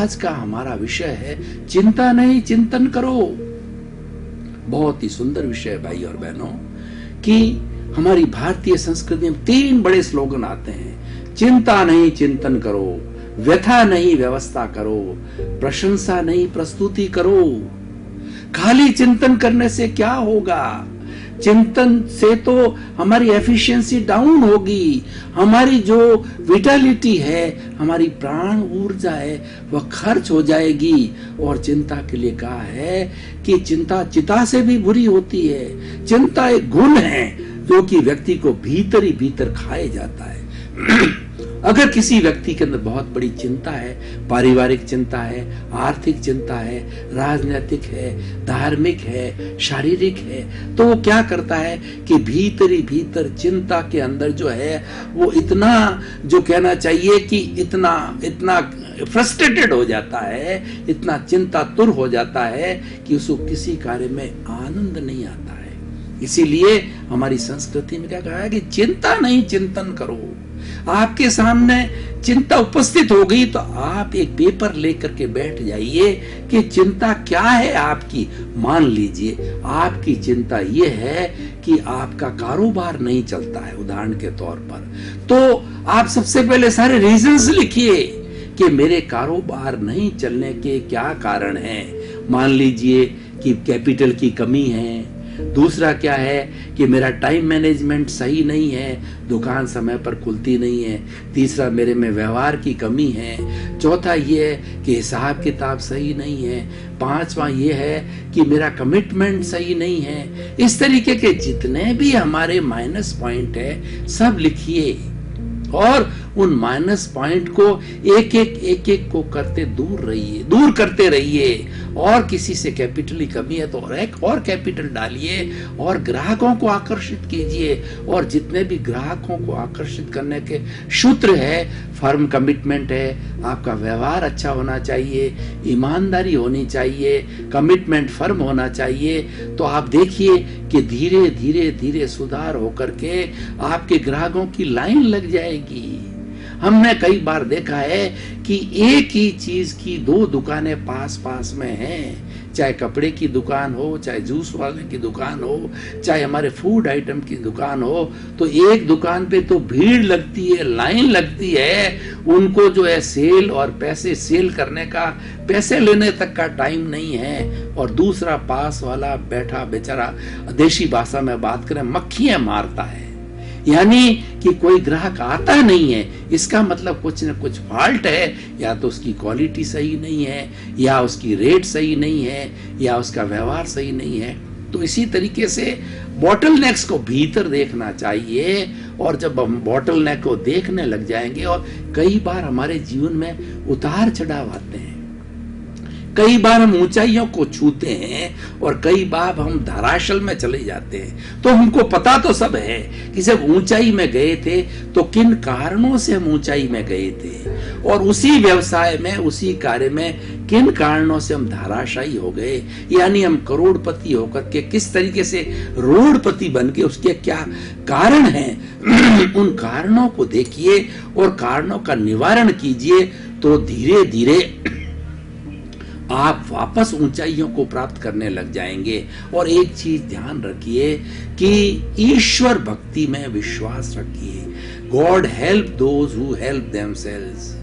आज का हमारा विषय है चिंता नहीं चिंतन करो। बहुत ही सुंदर विषय है भाई और बहनों, कि हमारी भारतीय संस्कृति में 3 बड़े स्लोगन आते हैं। चिंता नहीं चिंतन करो, व्यथा नहीं व्यवस्था करो, प्रशंसा नहीं प्रस्तुति करो। खाली चिंतन करने से क्या होगा? चिंतन से तो हमारी एफिशिएंसी डाउन होगी, हमारी जो विटालिटी है, हमारी प्राण ऊर्जा है, वह खर्च हो जाएगी। और चिंता के लिए कहा है कि चिंता चिता से भी बुरी होती है। चिंता एक गुण है जो कि व्यक्ति को भीतर ही भीतर खाए जाता है। अगर किसी व्यक्ति के अंदर बहुत बड़ी चिंता है, पारिवारिक चिंता है, आर्थिक चिंता है, राजनीतिक है, धार्मिक है, शारीरिक है, तो वो क्या करता है कि भीतर ही भीतर चिंता के अंदर जो है वो इतना, जो कहना चाहिए कि इतना फ्रस्ट्रेटेड हो जाता है, इतना चिंतातुर हो जाता है कि उसको किसी कार्य में आनंद नहीं आता है। इसीलिए हमारी संस्कृति में क्या कहा है कि चिंता नहीं चिंतन करो। आपके सामने चिंता उपस्थित हो गई तो आप एक पेपर लेकर के बैठ जाइए कि चिंता क्या है आपकी। मान लीजिए आपकी चिंता यह है कि आपका कारोबार नहीं चलता है, उदाहरण के तौर पर, तो आप सबसे पहले सारे रीजंस लिखिए कि मेरे कारोबार नहीं चलने के क्या कारण हैं। मान लीजिए कि कैपिटल की कमी है, दूसरा क्या है कि मेरा टाइम मैनेजमेंट सही नहीं है, दुकान समय पर खुलती नहीं है, तीसरा मेरे में व्यवहार की कमी है, चौथा ये है कि हिसाब किताब सही नहीं है, पांचवा ये है कि मेरा कमिटमेंट सही नहीं है। इस तरीके के जितने भी हमारे माइनस पॉइंट है सब लिखिए और उन माइनस पॉइंट को एक एक को करते दूर करते रहिए। और किसी से कैपिटल की कमी है तो एक और कैपिटल डालिए और ग्राहकों को आकर्षित कीजिए। और जितने भी ग्राहकों को आकर्षित करने के सूत्र है, फर्म कमिटमेंट है, आपका व्यवहार अच्छा होना चाहिए, ईमानदारी होनी चाहिए, कमिटमेंट फर्म होना चाहिए, तो आप देखिए कि धीरे धीरे धीरे सुधार होकर के आपके ग्राहकों की लाइन लग जाएगी। हमने कई बार देखा है कि एक ही चीज की 2 दुकानें पास पास में हैं, चाहे कपड़े की दुकान हो, चाहे जूस वाले की दुकान हो, चाहे हमारे फूड आइटम की दुकान हो, तो एक दुकान पे तो भीड़ लगती है, लाइन लगती है, उनको जो है सेल और पैसे सेल करने का, पैसे लेने तक का टाइम नहीं है। और दूसरा पास वाला बैठा बेचारा, देशी भाषा में बात करें, मक्खियां मारता है, यानी कि कोई ग्राहक आता नहीं है। इसका मतलब कुछ न कुछ फॉल्ट है, या तो उसकी क्वालिटी सही नहीं है, या उसकी रेट सही नहीं है, या उसका व्यवहार सही नहीं है। तो इसी तरीके से बॉटल नेक्स को भीतर देखना चाहिए। और जब हम बॉटल नेक को देखने लग जाएंगे, और कई बार हमारे जीवन में उतार चढ़ाव आते हैं, कई बार हम ऊंचाइयों को छूते हैं और कई बार हम धराशल में चले जाते हैं, तो हमको पता तो सब है कि जब ऊंचाई में गए थे तो किन कारणों से हम ऊंचाई में गए थे, और उसी व्यवसाय में, उसी कार्य में किन कारणों से हम धराशायी हो गए, यानी हम करोड़पति होकर के किस तरीके से रोडपति बन गए, उसके क्या कारण हैं। उन कारणों को देखिए और कारणों का निवारण कीजिए, तो धीरे धीरे आप वापस ऊंचाइयों को प्राप्त करने लग जाएंगे। और एक चीज ध्यान रखिए कि ईश्वर भक्ति में विश्वास रखिए। God help those who help themselves.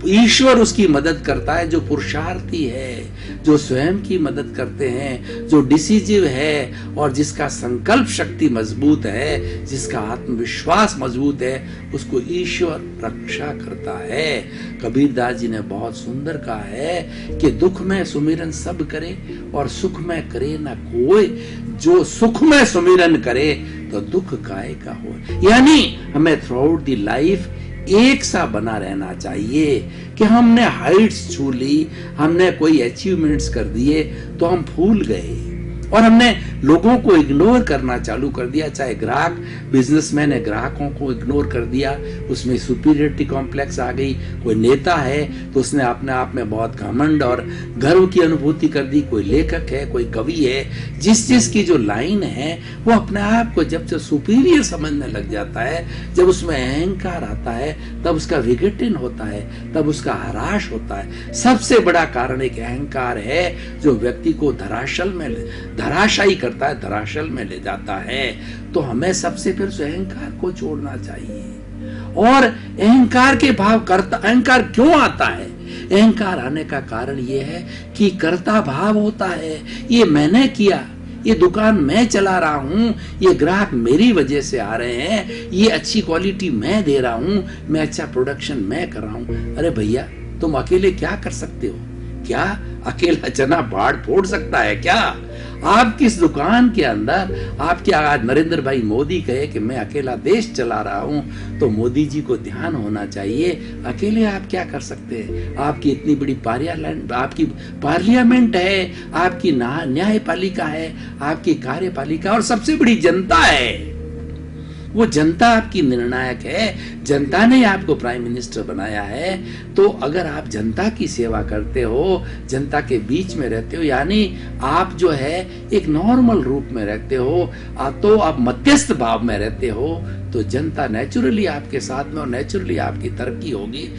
ईश्वर उसकी मदद करता है जो पुरुषार्थी है, जो स्वयं की मदद करते हैं, जो डिसिजिव है और जिसका संकल्प शक्ति मजबूत है, जिसका आत्मविश्वास मजबूत है, उसको ईश्वर रक्षा करता है। कबीरदास जी ने बहुत सुंदर कहा है कि दुख में सुमिरन सब करे और सुख में करे ना कोई, जो सुख में सुमिरन करे तो दुख काहे का हो। यानी हमें थ्रू आउट द लाइफ एक सा बना रहना चाहिए कि हमने हाइट्स छू ली, हमने कोई अचीवमेंट्स कर दिए तो हम भूल गए, और हमने लोगों को इग्नोर करना चालू कर दिया, चाहे ग्राहक बिजनेसमैन है ग्राहकों को इग्नोर कर दिया, उसमें सुपीरियरिटी कॉम्प्लेक्स आ गई। कोई नेता है तो उसने अपने आप में बहुत घमंड और गर्व की अनुभूति कर दी। कोई लेखक है, कोई कवि है, जिस की जो लाइन है वो अपने आप को जब से सुपीरियर समझने लग जाता है, जब उसमें अहंकार आता है, तब उसका विघटन होता है, तब उसका हराश होता है। सबसे बड़ा कारण एक अहंकार है जो व्यक्ति को धराशायी करता है, धराशल में ले जाता है। तो हमें सबसे फिर उस अहंकार को छोड़ना चाहिए। और अहंकार के भाव करता, अहंकार क्यों आता है? अहंकार आने का कारण यह है कि कर्ता भाव होता है। ये मैंने किया, ये दुकान मैं चला रहा हूं, ये ग्राहक मेरी वजह से आ रहे हैं, ये अच्छी क्वालिटी मैं दे रहा हूं, मैं अच्छा प्रोडक्शन मैं कर रहा हूं। अरे भैया, तुम अकेले क्या कर सकते हो? क्या अकेला चना बाढ़ फोड़ सकता है क्या? आप किस दुकान के अंदर आपके आज नरेंद्र भाई मोदी कहे कि मैं अकेला देश चला रहा हूं, तो मोदी जी को ध्यान होना चाहिए, अकेले आप क्या कर सकते हैं? आपकी इतनी बड़ी आपकी पार्लियामेंट है, आपकी न्यायपालिका है, आपकी कार्यपालिका और सबसे बड़ी जनता है। वो जनता आपकी निर्णायक है, जनता ने आपको प्राइम मिनिस्टर बनाया है। तो अगर आप जनता की सेवा करते हो, जनता के बीच में रहते हो, यानी आप जो है एक नॉर्मल रूप में रहते हो, तो आप मध्यस्थ भाव में रहते हो, तो जनता नेचुरली आपके साथ में और नेचुरली आपकी तरक्की होगी।